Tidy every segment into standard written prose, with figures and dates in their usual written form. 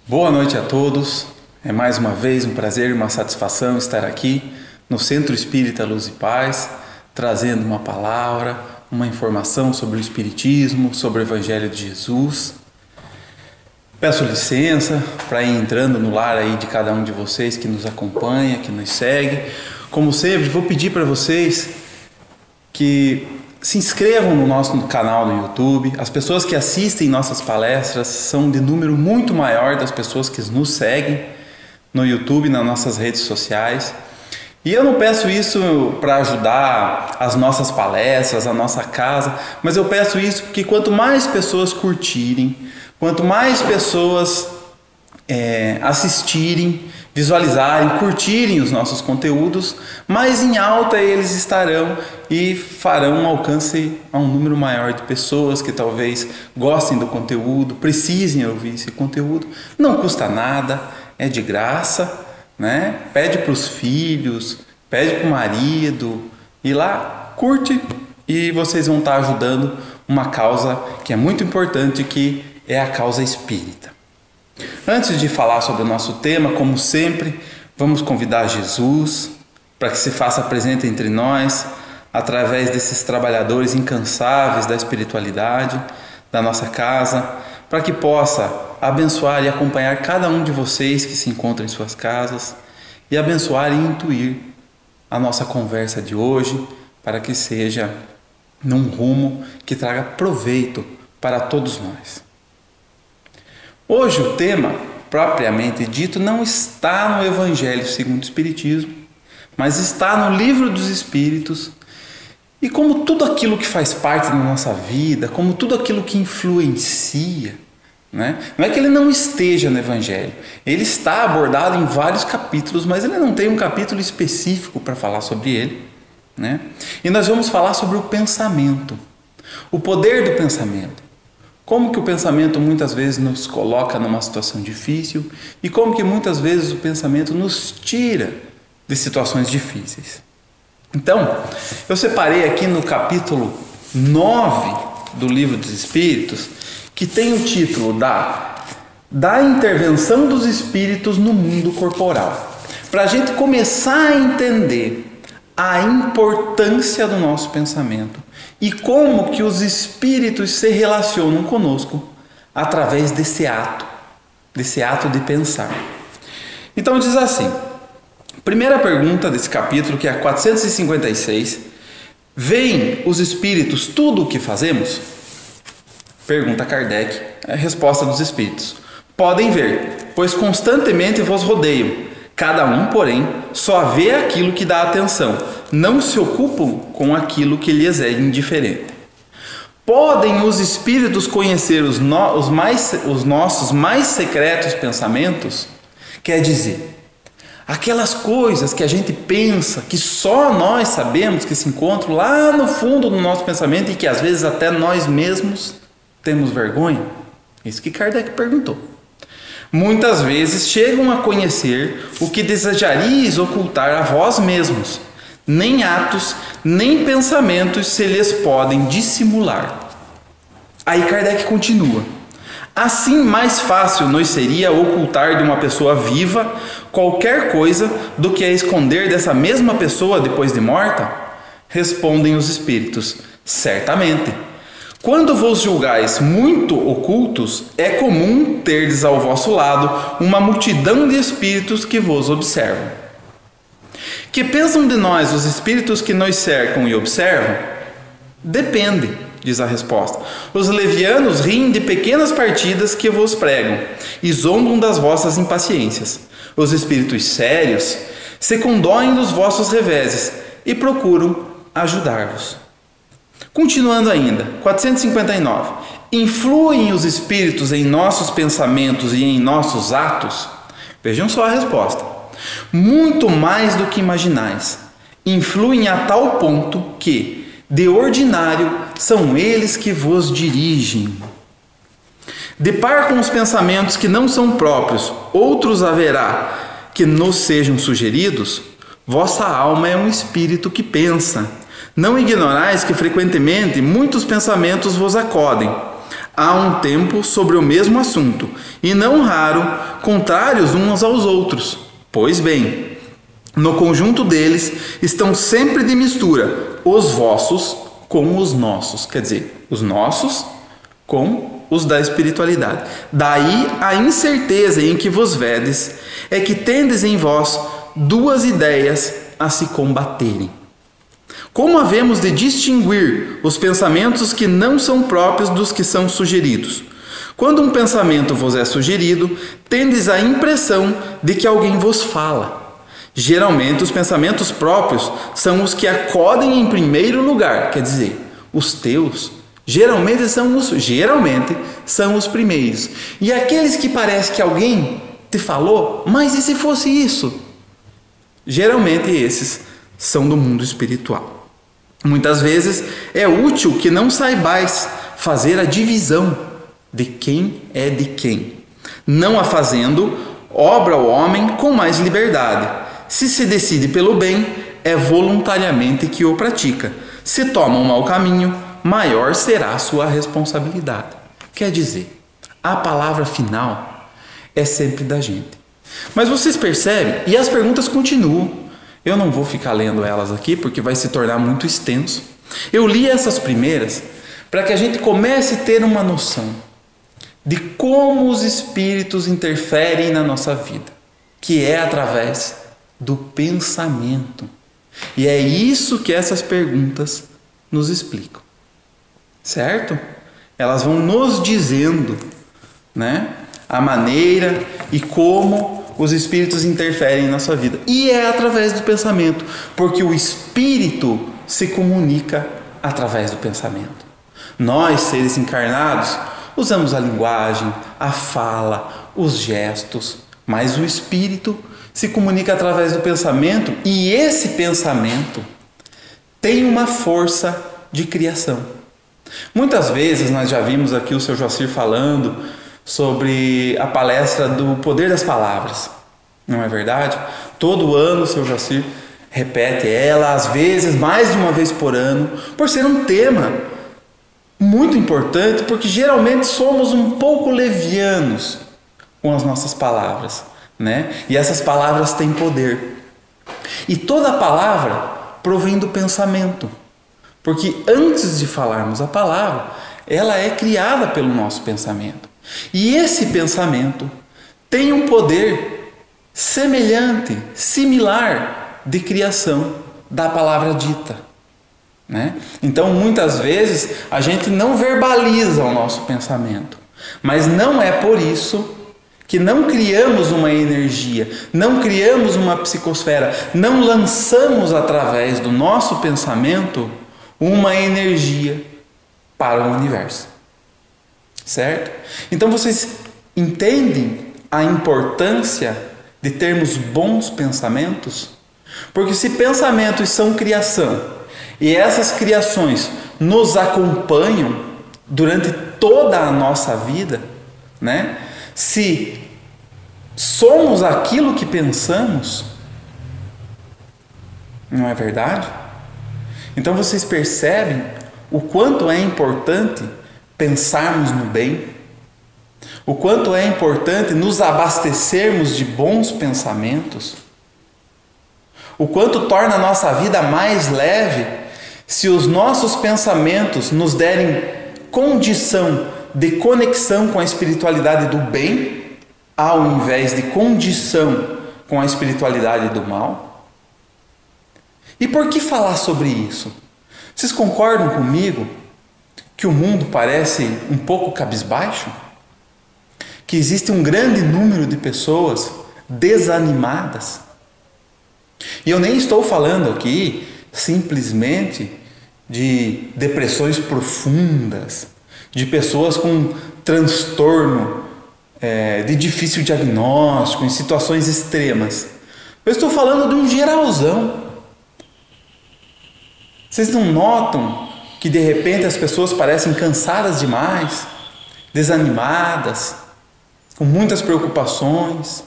Boa noite a todos. É mais uma vez um prazer e uma satisfação estar aqui no Centro Espírita Luz e Paz, trazendo uma palavra, uma informação sobre o Espiritismo, sobre o Evangelho de Jesus. Peço licença para ir entrando no lar aí de cada um de vocês que nos acompanha, que nos segue. Como sempre, vou pedir para vocês que se inscrevam no nosso canal no YouTube. As pessoas que assistem nossas palestras são de número muito maior das pessoas que nos seguem no YouTube, nas nossas redes sociais. E eu não peço isso para ajudar as nossas palestras, a nossa casa, mas eu peço isso porque quanto mais pessoas curtirem, quanto mais pessoas assistirem, visualizarem, curtirem os nossos conteúdos, mais em alta eles estarão e farão um alcance a um número maior de pessoas que talvez gostem do conteúdo, precisem ouvir esse conteúdo. Não custa nada, é de graça, né? Pede para os filhos, pede para o marido, ir lá, curte e vocês vão estar ajudando uma causa que é muito importante, que é a causa espírita. Antes de falar sobre o nosso tema, como sempre, vamos convidar Jesus para que se faça presente entre nós através desses trabalhadores incansáveis da espiritualidade, da nossa casa, para que possa abençoar e acompanhar cada um de vocês que se encontram em suas casas e abençoar e intuir a nossa conversa de hoje para que seja num rumo que traga proveito para todos nós. Hoje o tema, propriamente dito, não está no Evangelho segundo o Espiritismo, mas está no Livro dos Espíritos. E como tudo aquilo que faz parte da nossa vida, como tudo aquilo que influencia, né? Não é que ele não esteja no Evangelho, ele está abordado em vários capítulos, mas ele não tem um capítulo específico para falar sobre ele, né? E nós vamos falar sobre o pensamento, o poder do pensamento. Como que o pensamento muitas vezes nos coloca numa situação difícil e como que muitas vezes o pensamento nos tira de situações difíceis. Então, eu separei aqui no capítulo 9 do Livro dos Espíritos, que tem o título da intervenção dos espíritos no mundo corporal, para a gente começar a entender a importância do nosso pensamento e como que os espíritos se relacionam conosco através desse ato de pensar. Então diz assim, primeira pergunta desse capítulo, que é a 456, veem os espíritos tudo o que fazemos? Pergunta Kardec, a resposta dos espíritos. Podem ver, pois constantemente vos rodeiam. Cada um, porém, só vê aquilo que dá atenção, não se ocupam com aquilo que lhes é indiferente. Podem os espíritos conhecer os nossos mais secretos pensamentos? Quer dizer, aquelas coisas que a gente pensa, que só nós sabemos, que se encontram lá no fundo do nosso pensamento e que às vezes até nós mesmos temos vergonha? Isso que Kardec perguntou. Muitas vezes chegam a conhecer o que desejaríeis ocultar a vós mesmos. Nem atos, nem pensamentos se lhes podem dissimular. Aí Kardec continua. Assim, mais fácil nos seria ocultar de uma pessoa viva qualquer coisa do que a esconder dessa mesma pessoa depois de morta? Respondem os espíritos. Certamente. Quando vos julgais muito ocultos, é comum terdes ao vosso lado uma multidão de espíritos que vos observam. Que pensam de nós os espíritos que nos cercam e observam? Depende, diz a resposta. Os levianos riem de pequenas partidas que vos pregam e zombam das vossas impaciências. Os espíritos sérios se condoem dos vossos reveses e procuram ajudar-vos. Continuando ainda, 459. Influem os espíritos em nossos pensamentos e em nossos atos? Vejam só a resposta. Muito mais do que imaginais. Influem a tal ponto que, de ordinário, são eles que vos dirigem. De par com os pensamentos que não são próprios, outros haverá que nos sejam sugeridos? Vossa alma é um espírito que pensa. Não ignorais que frequentemente muitos pensamentos vos acodem. há um tempo sobre o mesmo assunto, e não raro contrários uns aos outros. Pois bem, no conjunto deles estão sempre de mistura os vossos com os nossos, quer dizer, os nossos com os da espiritualidade. Daí a incerteza em que vos vedes é que tendes em vós duas ideias a se combaterem. Como havemos de distinguir os pensamentos que não são próprios dos que são sugeridos? Quando um pensamento vos é sugerido, tendes a impressão de que alguém vos fala. Geralmente, os pensamentos próprios são os que acodem em primeiro lugar, quer dizer, os teus geralmente são os primeiros. E aqueles que parece que alguém te falou, mas e se fosse isso? Geralmente esses são do mundo espiritual. Muitas vezes é útil que não saibais fazer a divisão de quem é de quem. Não a fazendo, obra o homem com mais liberdade. Se decide pelo bem, é voluntariamente que o pratica. Se toma um mau caminho, maior será a sua responsabilidade. Quer dizer, a palavra final é sempre da gente. Mas vocês percebem, e as perguntas continuam. Eu não vou ficar lendo elas aqui, porque vai se tornar muito extenso. Eu li essas primeiras para que a gente comece a ter uma noção de como os espíritos interferem na nossa vida, que é através do pensamento. E é isso que essas perguntas nos explicam. Certo? Elas vão nos dizendo, né, a maneira e como os espíritos interferem na sua vida. E é através do pensamento, porque o espírito se comunica através do pensamento. Nós, seres encarnados, usamos a linguagem, a fala, os gestos, mas o espírito se comunica através do pensamento, e esse pensamento tem uma força de criação. Muitas vezes nós já vimos aqui o Sr. Joacir falando sobre a palestra do poder das palavras, não é verdade? Todo ano o Sr. Joacir repete ela, às vezes mais de uma vez por ano, por ser um tema muito importante, porque geralmente somos um pouco levianos com as nossas palavras, né? E essas palavras têm poder. E toda palavra provém do pensamento, porque antes de falarmos a palavra, ela é criada pelo nosso pensamento. E esse pensamento tem um poder semelhante, similar de criação da palavra dita, né? Então, muitas vezes, a gente não verbaliza o nosso pensamento, mas não é por isso que não criamos uma energia, não criamos uma psicosfera, não lançamos através do nosso pensamento uma energia para o universo. Certo? Então vocês entendem a importância de termos bons pensamentos? Porque se pensamentos são criação e essas criações nos acompanham durante toda a nossa vida, né? Se somos aquilo que pensamos, não é verdade? Então vocês percebem o quanto é importante pensarmos no bem, o quanto é importante nos abastecermos de bons pensamentos, o quanto torna a nossa vida mais leve se os nossos pensamentos nos derem condição de conexão com a espiritualidade do bem, ao invés de condição com a espiritualidade do mal. E por que falar sobre isso? Vocês concordam comigo que o mundo parece um pouco cabisbaixo? Que existe um grande número de pessoas desanimadas? E eu nem estou falando aqui simplesmente de depressões profundas, de pessoas com transtorno de difícil diagnóstico, em situações extremas. Eu estou falando de um geralzão. Vocês não notam que de repente as pessoas parecem cansadas demais, desanimadas, com muitas preocupações?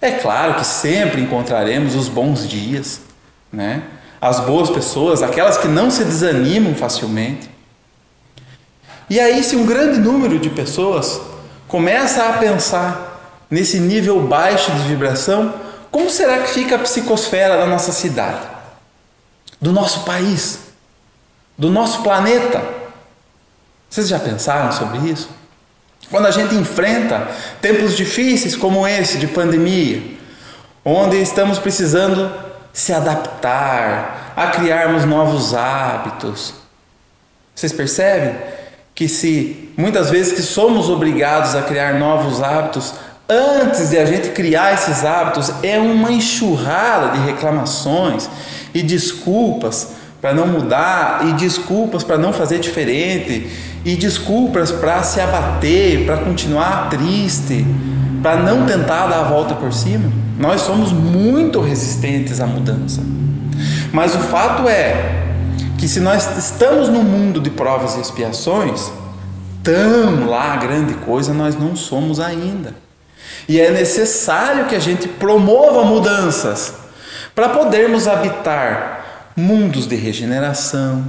É claro que sempre encontraremos os bons dias, né? As boas pessoas, aquelas que não se desanimam facilmente. E aí, se um grande número de pessoas começa a pensar nesse nível baixo de vibração, como será que fica a psicosfera da nossa cidade, do nosso país, do nosso planeta? Vocês já pensaram sobre isso? Quando a gente enfrenta tempos difíceis como esse de pandemia, onde estamos precisando se adaptar, a criarmos novos hábitos, vocês percebem que se muitas vezes que somos obrigados a criar novos hábitos, antes de a gente criar esses hábitos, é uma enxurrada de reclamações e desculpas para não mudar, e desculpas para não fazer diferente, e desculpas para se abater, para continuar triste, para não tentar dar a volta por cima. Nós somos muito resistentes à mudança. Mas o fato é que se nós estamos no mundo de provas e expiações, tão lá grande coisa nós não somos ainda. E é necessário que a gente promova mudanças para podermos habitar mundos de regeneração,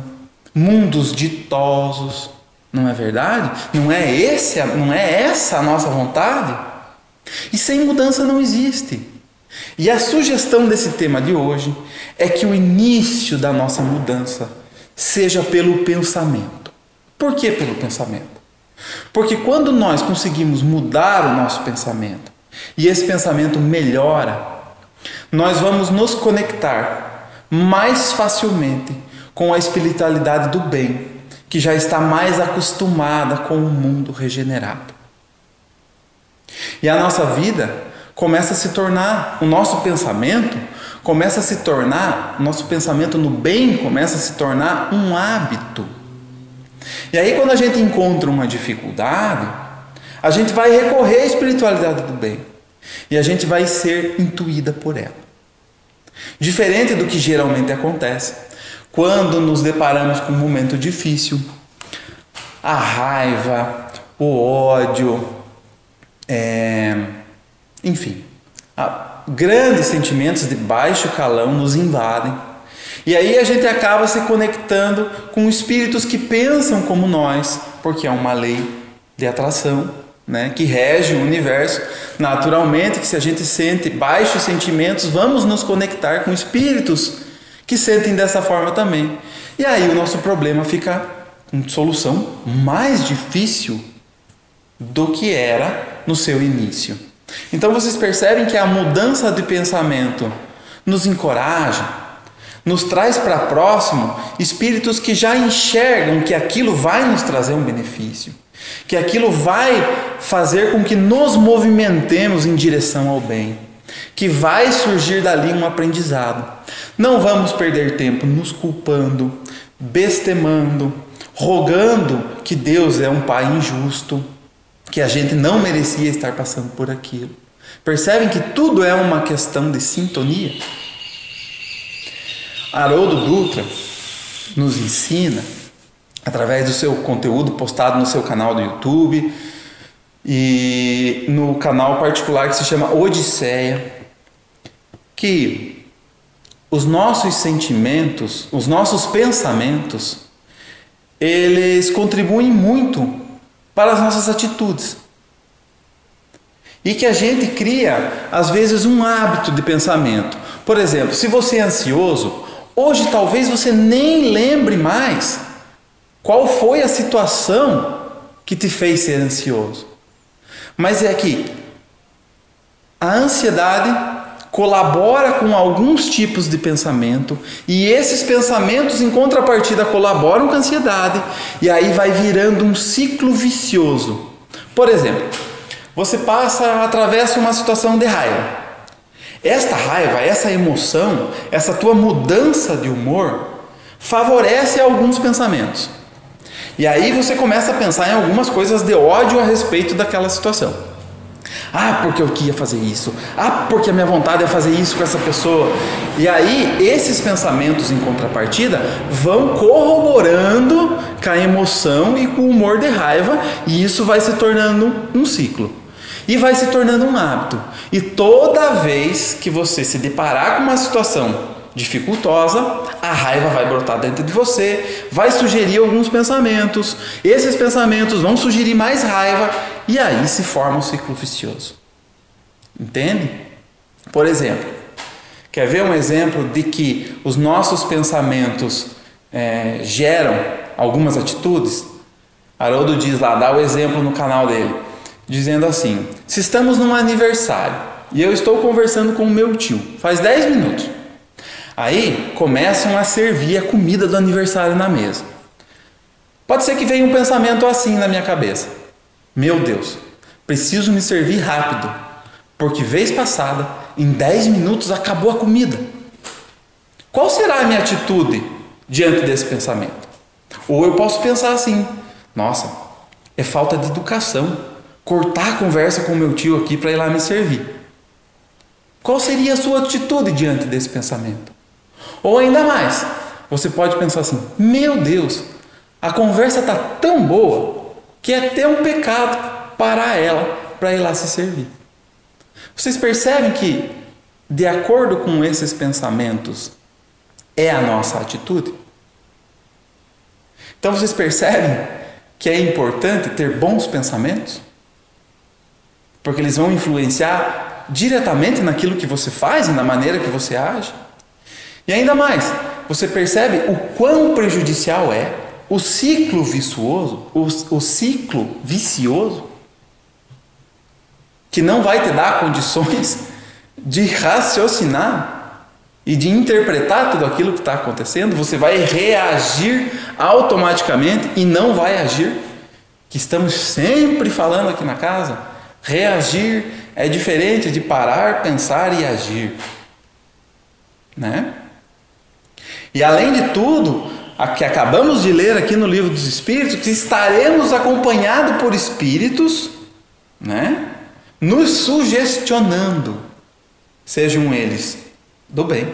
mundos ditosos. Não é verdade? Não é essa a nossa vontade? E sem mudança não existe. E a sugestão desse tema de hoje é que o início da nossa mudança seja pelo pensamento. Por que pelo pensamento? Porque quando nós conseguimos mudar o nosso pensamento e esse pensamento melhora, nós vamos nos conectar mais facilmente com a espiritualidade do bem, que já está mais acostumada com o mundo regenerado. E a nossa vida começa a se tornar, o nosso pensamento no bem começa a se tornar um hábito. E aí quando a gente encontra uma dificuldade, a gente vai recorrer à espiritualidade do bem. E a gente vai ser intuída por ela. Diferente do que geralmente acontece quando nos deparamos com um momento difícil, a raiva, o ódio, enfim, grandes sentimentos de baixo calão nos invadem. E aí a gente acaba se conectando com espíritos que pensam como nós, porque é uma lei de atração, né, que rege o universo. Naturalmente que se a gente sente baixos sentimentos, vamos nos conectar com espíritos que sentem dessa forma também. E aí o nosso problema fica com solução mais difícil do que era no seu início. Então vocês percebem que a mudança de pensamento nos encoraja, nos traz para próximo espíritos que já enxergam que aquilo vai nos trazer um benefício, que aquilo vai fazer com que nos movimentemos em direção ao bem, que vai surgir dali um aprendizado. Não vamos perder tempo nos culpando, bestemando, rogando que Deus é um Pai injusto, que a gente não merecia estar passando por aquilo. Percebem que tudo é uma questão de sintonia? Haroldo Dutra nos ensina, através do seu conteúdo postado no seu canal do YouTube e no canal particular que se chama Odisseia, que os nossos sentimentos, os nossos pensamentos, eles contribuem muito para as nossas atitudes. E que a gente cria, às vezes, um hábito de pensamento. Por exemplo, se você é ansioso, hoje talvez você nem lembre mais qual foi a situação que te fez ser ansioso. Mas é que a ansiedade colabora com alguns tipos de pensamento e esses pensamentos em contrapartida colaboram com a ansiedade e aí vai virando um ciclo vicioso. Por exemplo, você atravessa uma situação de raiva. Esta raiva, essa emoção, essa tua mudança de humor favorece alguns pensamentos. E aí você começa a pensar em algumas coisas de ódio a respeito daquela situação. Ah, porque eu queria fazer isso. Ah, porque a minha vontade é fazer isso com essa pessoa. E aí esses pensamentos em contrapartida vão corroborando com a emoção e com o humor de raiva, e isso vai se tornando um ciclo. E vai se tornando um hábito. E toda vez que você se deparar com uma situação dificultosa, a raiva vai brotar dentro de você, vai sugerir alguns pensamentos, esses pensamentos vão sugerir mais raiva e aí se forma um ciclo vicioso. Entende? Por exemplo, quer ver um exemplo de que os nossos pensamentos geram algumas atitudes? Haroldo diz lá, dá o exemplo no canal dele, dizendo assim: se estamos num aniversário e eu estou conversando com o meu tio, faz 10 minutos, aí começam a servir a comida do aniversário na mesa. Pode ser que venha um pensamento assim na minha cabeça: meu Deus, preciso me servir rápido, porque vez passada, em 10 minutos acabou a comida. Qual será a minha atitude diante desse pensamento? Ou eu posso pensar assim: nossa, é falta de educação cortar a conversa com o meu tio aqui para ir lá me servir. Qual seria a sua atitude diante desse pensamento? Ou ainda mais, você pode pensar assim: meu Deus, a conversa está tão boa que é até um pecado parar ela para ir lá se servir. Vocês percebem que, de acordo com esses pensamentos, é a nossa atitude? Então vocês percebem que é importante ter bons pensamentos? Porque eles vão influenciar diretamente naquilo que você faz e na maneira que você age. E ainda mais, você percebe o quão prejudicial é o ciclo vicioso, o ciclo vicioso, que não vai te dar condições de raciocinar e de interpretar tudo aquilo que está acontecendo. Você vai reagir automaticamente e não vai agir, que estamos sempre falando aqui na casa. Reagir é diferente de parar, pensar e agir, né? E além de tudo, a que acabamos de ler aqui no Livro dos Espíritos, que estaremos acompanhados por espíritos, né, nos sugestionando, sejam eles do bem,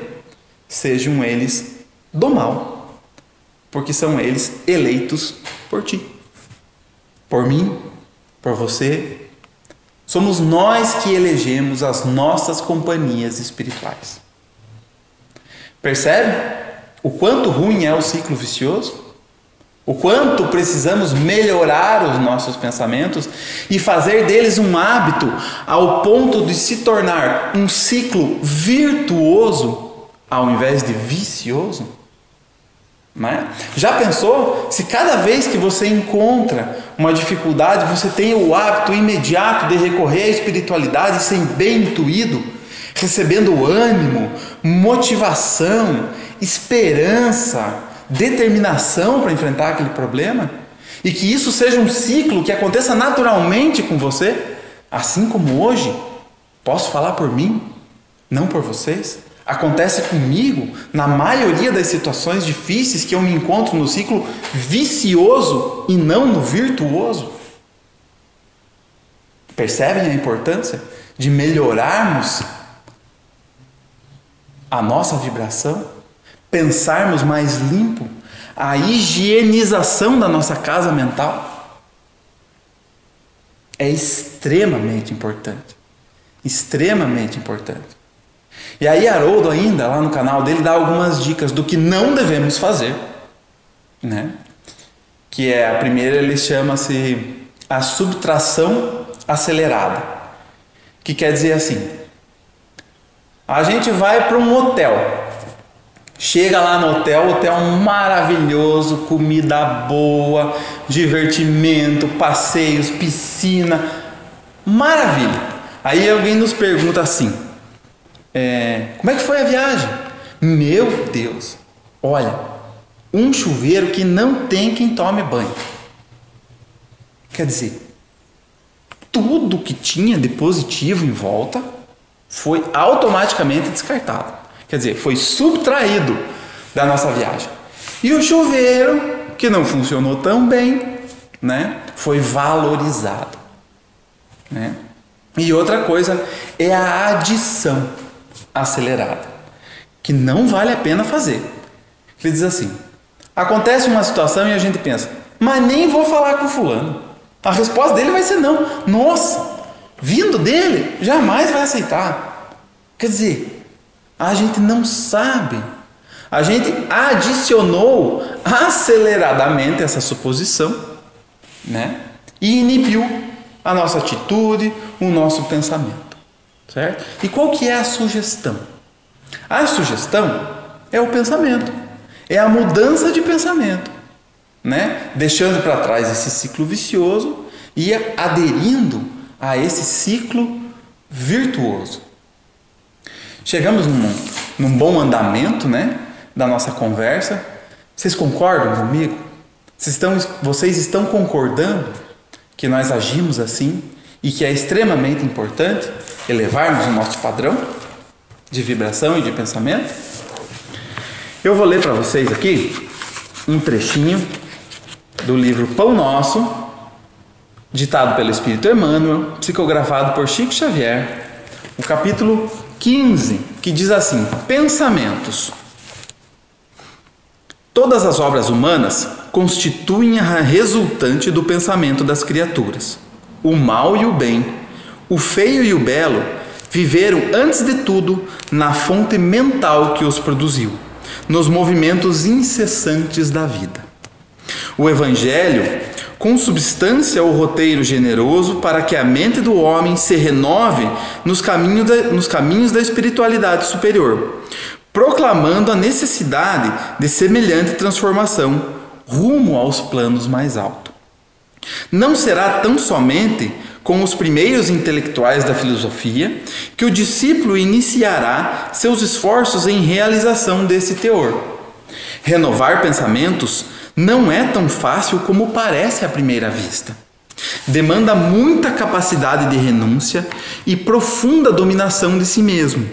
sejam eles do mal, porque são eles eleitos por ti, por mim, por você. Somos nós que elegemos as nossas companhias espirituais. Percebe o quanto ruim é o ciclo vicioso? O quanto precisamos melhorar os nossos pensamentos e fazer deles um hábito ao ponto de se tornar um ciclo virtuoso ao invés de vicioso? Não é? Já pensou se cada vez que você encontra uma dificuldade, você tem o hábito imediato de recorrer à espiritualidade sem bem intuído, recebendo ânimo, motivação, esperança, determinação para enfrentar aquele problema, e que isso seja um ciclo que aconteça naturalmente com você, assim como hoje, posso falar por mim, não por vocês, acontece comigo na maioria das situações difíceis que eu me encontro no ciclo vicioso e não no virtuoso. Percebem a importância de melhorarmos a nossa vibração, pensarmos mais limpo, a higienização da nossa casa mental? É extremamente importante. Extremamente importante. E aí Haroldo ainda, lá no canal dele, dá algumas dicas do que não devemos fazer, né? Que é, a primeira, ele chama-se a subtração acelerada. Que quer dizer assim: a gente vai para um hotel, chega lá no hotel maravilhoso, comida boa, divertimento, passeios, piscina, maravilha. Aí alguém nos pergunta assim: como é que foi a viagem? Meu Deus, olha, um chuveiro que não tem quem tome banho. Quer dizer, tudo que tinha de positivo em volta foi automaticamente descartado. Quer dizer, foi subtraído da nossa viagem. E o chuveiro, que não funcionou tão bem, né, foi valorizado, né? E outra coisa é a adição acelerada, que não vale a pena fazer. Ele diz assim: acontece uma situação e a gente pensa, mas nem vou falar com fulano. A resposta dele vai ser não. Nossa, vindo dele, jamais vai aceitar. Quer dizer, A gente não sabe. A gente adicionou aceleradamente essa suposição, né? E inibiu a nossa atitude, o nosso pensamento, certo? E qual que é a sugestão? A sugestão é o pensamento, é a mudança de pensamento, né? Deixando para trás esse ciclo vicioso e aderindo a esse ciclo virtuoso. Chegamos num bom andamento, né, da nossa conversa. Vocês concordam comigo? Vocês estão concordando que nós agimos assim e que é extremamente importante elevarmos o nosso padrão de vibração e de pensamento? Eu vou ler para vocês aqui um trechinho do livro Pão Nosso, ditado pelo Espírito Emmanuel, psicografado por Chico Xavier, o capítulo 15, que diz assim: pensamentos. Todas as obras humanas constituem a resultante do pensamento das criaturas. O mal e o bem, o feio e o belo, viveram antes de tudo na fonte mental que os produziu, nos movimentos incessantes da vida. O Evangelho consubstância o roteiro generoso para que a mente do homem se renove nos caminhos da espiritualidade superior, proclamando a necessidade de semelhante transformação rumo aos planos mais altos. Não será tão somente com os primeiros intelectuais da filosofia que o discípulo iniciará seus esforços em realização desse teor. Renovar pensamentos não é tão fácil como parece à primeira vista. Demanda muita capacidade de renúncia e profunda dominação de si mesmo,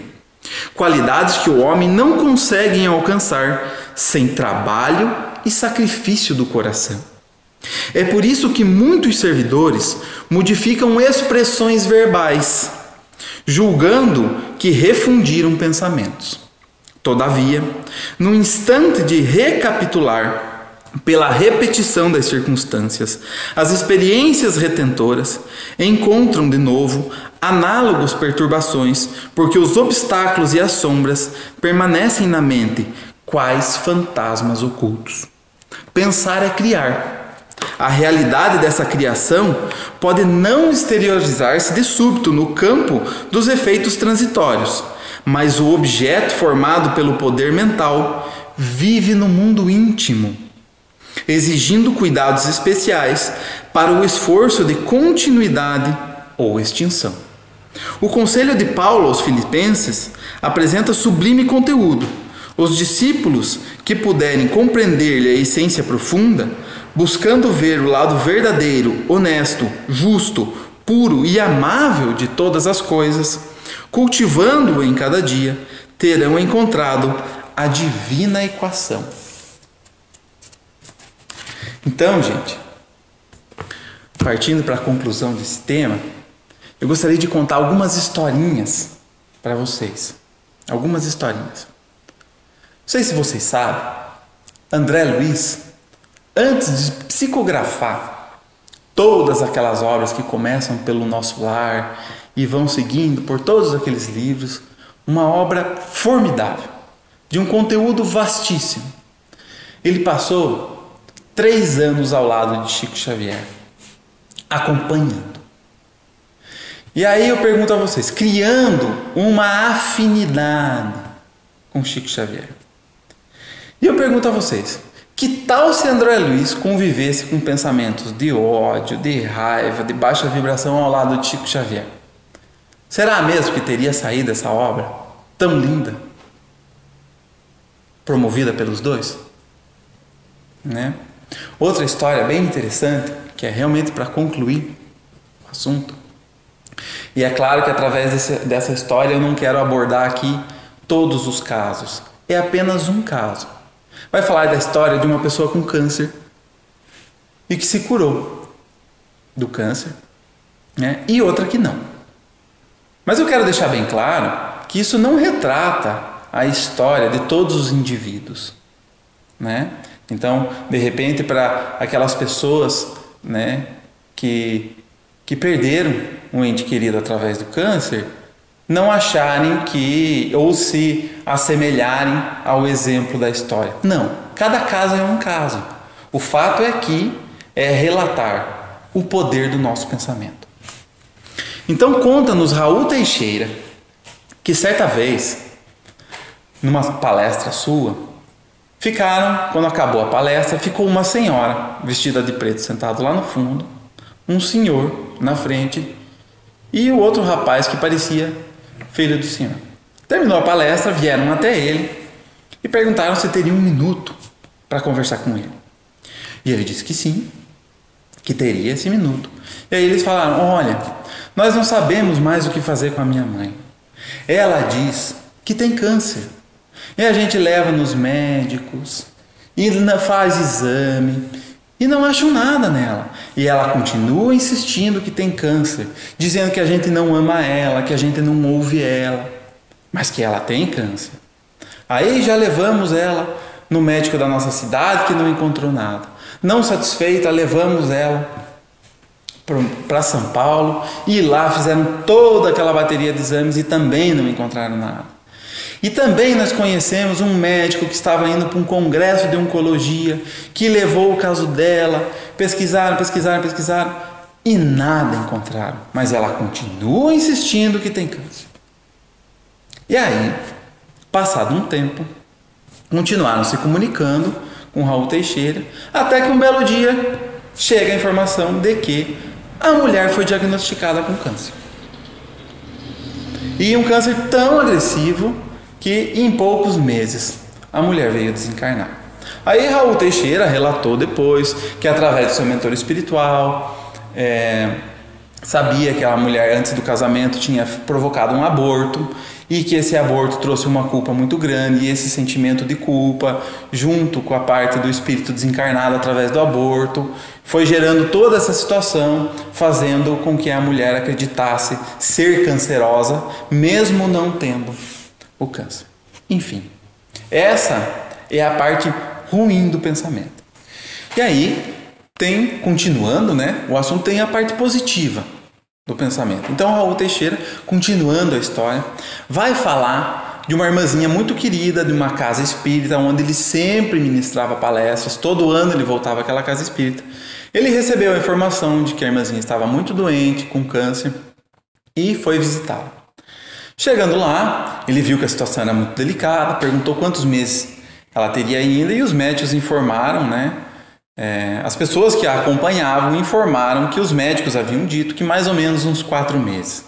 qualidades que o homem não consegue alcançar sem trabalho e sacrifício do coração. É por isso que muitos servidores modificam expressões verbais, julgando que refundiram pensamentos. Todavia, no instante de recapitular, pela repetição das circunstâncias, as experiências retentoras encontram de novo análogos perturbações, porque os obstáculos e as sombras permanecem na mente quais fantasmas ocultos. Pensar é criar. A realidade dessa criação pode não exteriorizar-se de súbito no campo dos efeitos transitórios, mas o objeto formado pelo poder mental vive no mundo íntimo, exigindo cuidados especiais para o esforço de continuidade ou extinção. O conselho de Paulo aos Filipenses apresenta sublime conteúdo. Os discípulos que puderem compreender-lhe a essência profunda, buscando ver o lado verdadeiro, honesto, justo, puro e amável de todas as coisas, cultivando-o em cada dia, terão encontrado a divina equação. Então, gente, partindo para a conclusão desse tema, eu gostaria de contar algumas historinhas para vocês. Algumas historinhas. Não sei se vocês sabem, André Luiz, antes de psicografar todas aquelas obras que começam pelo Nosso Lar e vão seguindo por todos aqueles livros, uma obra formidável, de um conteúdo vastíssimo. Ele passou 3 anos ao lado de Chico Xavier, acompanhando. E aí eu pergunto a vocês, criando uma afinidade com Chico Xavier. E eu pergunto a vocês, que tal se André Luiz convivesse com pensamentos de ódio, de raiva, de baixa vibração ao lado de Chico Xavier? Será mesmo que teria saído essa obra tão linda, promovida pelos dois? Né? Outra história bem interessante, que é realmente para concluir o assunto, e é claro que através dessa história eu não quero abordar aqui todos os casos, é apenas um caso. Vai falar da história de uma pessoa com câncer e que se curou do câncer, né? E outra que não. Mas eu quero deixar bem claro que isso não retrata a história de todos os indivíduos, né? Então, de repente, para aquelas pessoas, né, que perderam um ente querido através do câncer, não acharem que, ou se assemelharem ao exemplo da história. Não, cada caso é um caso. O fato é relatar o poder do nosso pensamento. Então conta-nos Raul Teixeira que certa vez, numa palestra sua, quando acabou a palestra, ficou uma senhora vestida de preto sentado lá no fundo, um senhor na frente e o outro rapaz que parecia filho do senhor. Terminou a palestra, vieram até ele e perguntaram se teria um minuto para conversar com ele. E ele disse que sim, que teria esse minuto. E aí eles falaram: olha, nós não sabemos mais o que fazer com a minha mãe. Ela diz que tem câncer. E a gente leva nos médicos e faz exame e não acham nada nela. E ela continua insistindo que tem câncer, dizendo que a gente não ama ela, que a gente não ouve ela, mas que ela tem câncer. Aí já levamos ela no médico da nossa cidade que não encontrou nada. Não satisfeita, levamos ela para São Paulo e lá fizeram toda aquela bateria de exames e também não encontraram nada. E também nós conhecemos um médico que estava indo para um congresso de oncologia, que levou o caso dela, pesquisaram e nada encontraram. Mas ela continua insistindo que tem câncer. E aí, passado um tempo, continuaram se comunicando com Raul Teixeira, até que um belo dia chega a informação de que a mulher foi diagnosticada com câncer. E um câncer tão agressivo que em poucos meses a mulher veio desencarnar. Aí Raul Teixeira relatou depois que através do seu mentor espiritual sabia que a mulher antes do casamento tinha provocado um aborto e que esse aborto trouxe uma culpa muito grande, e esse sentimento de culpa, junto com a parte do espírito desencarnado através do aborto, foi gerando toda essa situação, fazendo com que a mulher acreditasse ser cancerosa, mesmo não tendo o câncer. Enfim, essa é a parte ruim do pensamento. E aí, continuando, o assunto tem a parte positiva do pensamento. Então, Raul Teixeira, continuando a história, vai falar de uma irmãzinha muito querida, de uma casa espírita, onde ele sempre ministrava palestras, todo ano ele voltava àquela casa espírita. Ele recebeu a informação de que a irmãzinha estava muito doente, com câncer, e foi visitá-la. Chegando lá, ele viu que a situação era muito delicada, perguntou quantos meses ela teria ainda, e os médicos informaram, as pessoas que a acompanhavam informaram que os médicos haviam dito que mais ou menos uns 4 meses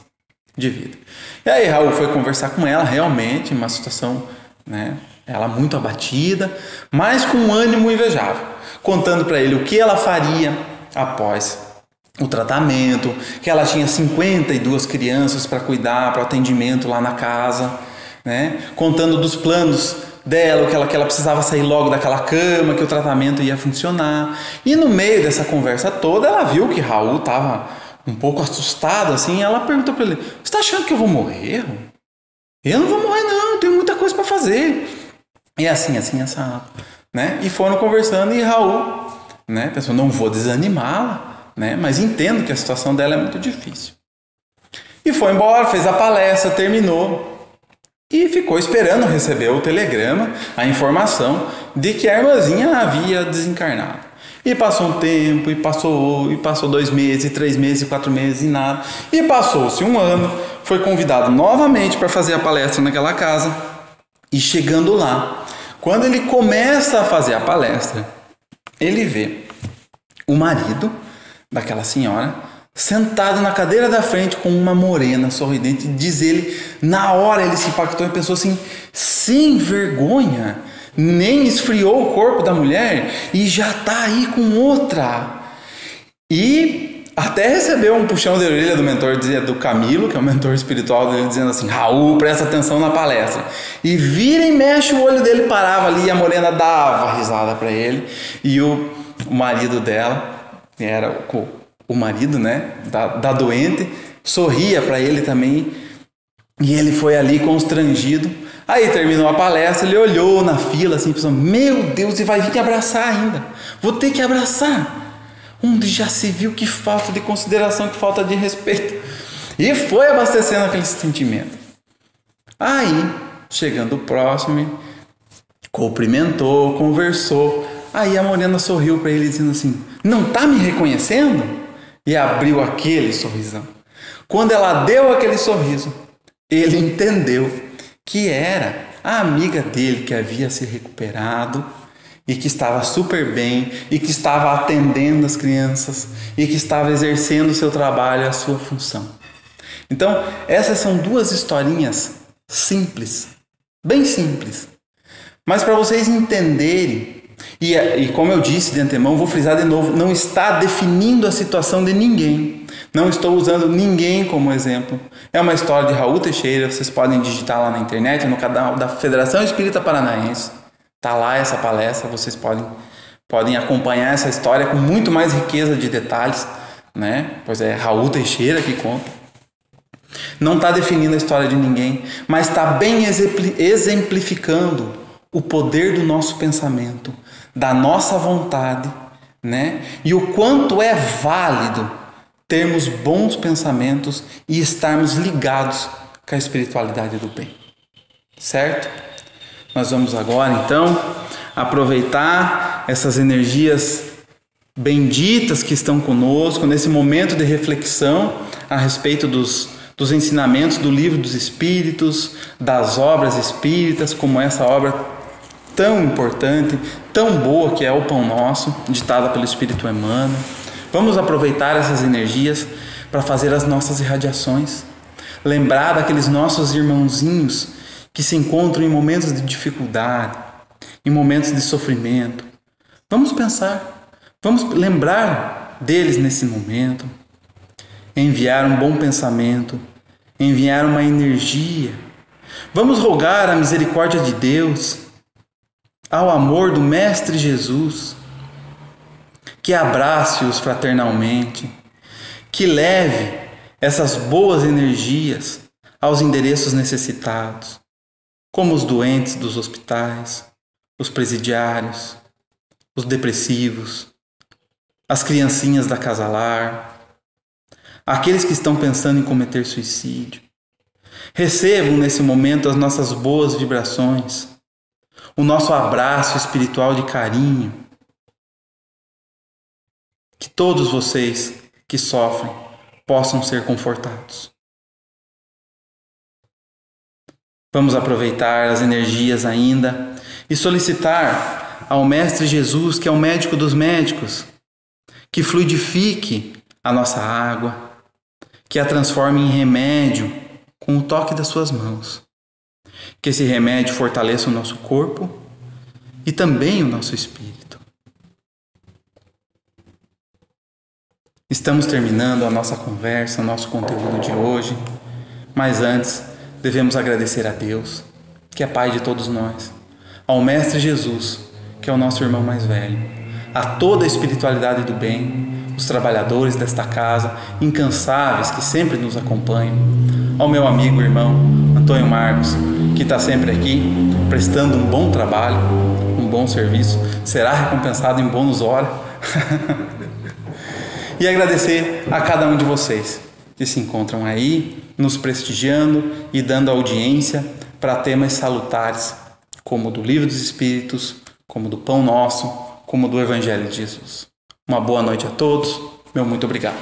de vida. E aí Raul foi conversar com ela, realmente, uma situação, ela muito abatida, mas com um ânimo invejável, contando para ele o que ela faria após o tratamento, que ela tinha 52 crianças para cuidar, para o atendimento lá na casa, contando dos planos dela, que ela precisava sair logo daquela cama, que o tratamento ia funcionar. E no meio dessa conversa toda, ela viu que Raul estava um pouco assustado, assim, e ela perguntou para ele: você está achando que eu vou morrer? Eu não vou morrer não, eu tenho muita coisa para fazer. E assim, assado, E foram conversando e Raul, pensou: não vou desanimá-la, mas entendo que a situação dela é muito difícil. E foi embora, fez a palestra, terminou e ficou esperando receber o telegrama, a informação de que a irmãzinha havia desencarnado. E passou um tempo, e passou 2 meses, 3 meses, 4 meses e nada. E passou-se um ano, foi convidado novamente para fazer a palestra naquela casa. E chegando lá, quando ele começa a fazer a palestra, ele vê o marido daquela senhora sentado na cadeira da frente com uma morena sorridente. Diz ele, na hora ele se impactou e pensou assim: sem vergonha, nem esfriou o corpo da mulher e já está aí com outra. E até recebeu um puxão de orelha do mentor, do Camilo, que é o mentor espiritual dele, dizendo assim: Raul, presta atenção na palestra. E vira e mexe, o olho dele parava ali e a morena dava risada para ele. E o marido dela, era o marido, da doente, sorria para ele também, e ele foi ali constrangido. Aí terminou a palestra, ele olhou na fila assim, pensando: meu Deus, e vai vir que abraçar ainda, vou ter que abraçar, onde já se viu, que falta de consideração, que falta de respeito. E foi abastecendo aquele sentimento. Aí, chegando próximo, cumprimentou, conversou. Aí a morena sorriu para ele dizendo assim: não tá me reconhecendo? E abriu aquele sorrisão. Quando ela deu aquele sorriso, ele entendeu que era a amiga dele que havia se recuperado e que estava super bem e que estava atendendo as crianças e que estava exercendo o seu trabalho, a sua função. Então, essas são duas historinhas simples, bem simples, mas para vocês entenderem, e como eu disse de antemão, vou frisar de novo, não está definindo a situação de ninguém, não estou usando ninguém como exemplo. É uma história de Raul Teixeira, vocês podem digitar lá na internet, no canal da Federação Espírita Paranaense, está lá essa palestra, vocês podem acompanhar essa história com muito mais riqueza de detalhes, né? Pois é Raul Teixeira que conta. Não está definindo a história de ninguém, mas está bem exemplificando o poder do nosso pensamento, da nossa vontade, né? E o quanto é válido termos bons pensamentos e estarmos ligados com a espiritualidade do bem. Certo? Nós vamos agora, então, aproveitar essas energias benditas que estão conosco nesse momento de reflexão a respeito dos ensinamentos do Livro dos Espíritos, das obras espíritas, como essa obra tão importante, tão boa que é o Pão Nosso, ditada pelo Espírito Emmanuel. Vamos aproveitar essas energias para fazer as nossas irradiações, lembrar daqueles nossos irmãozinhos que se encontram em momentos de dificuldade, em momentos de sofrimento. Vamos pensar, vamos lembrar deles nesse momento, enviar um bom pensamento, enviar uma energia. Vamos rogar a misericórdia de Deus, ao amor do Mestre Jesus, que abrace-os fraternalmente, que leve essas boas energias aos endereços necessitados, como os doentes dos hospitais, os presidiários, os depressivos, as criancinhas da Casa Lar, aqueles que estão pensando em cometer suicídio. Recebam nesse momento as nossas boas vibrações, o nosso abraço espiritual de carinho. Que todos vocês que sofrem possam ser confortados. Vamos aproveitar as energias ainda e solicitar ao Mestre Jesus, que é o médico dos médicos, que fluidifique a nossa água, que a transforme em remédio com o toque das suas mãos. Que esse remédio fortaleça o nosso corpo e também o nosso espírito. Estamos terminando a nossa conversa, o nosso conteúdo de hoje, mas antes devemos agradecer a Deus, que é Pai de todos nós, ao Mestre Jesus, que é o nosso irmão mais velho, a toda a espiritualidade do bem, os trabalhadores desta casa, incansáveis que sempre nos acompanham, ao meu amigo e irmão Antônio Marcos, que está sempre aqui, prestando um bom trabalho, um bom serviço, será recompensado em bônus hora. E agradecer a cada um de vocês que se encontram aí, nos prestigiando e dando audiência para temas salutares, como do Livro dos Espíritos, como do Pão Nosso, como do Evangelho de Jesus. Uma boa noite a todos, meu muito obrigado.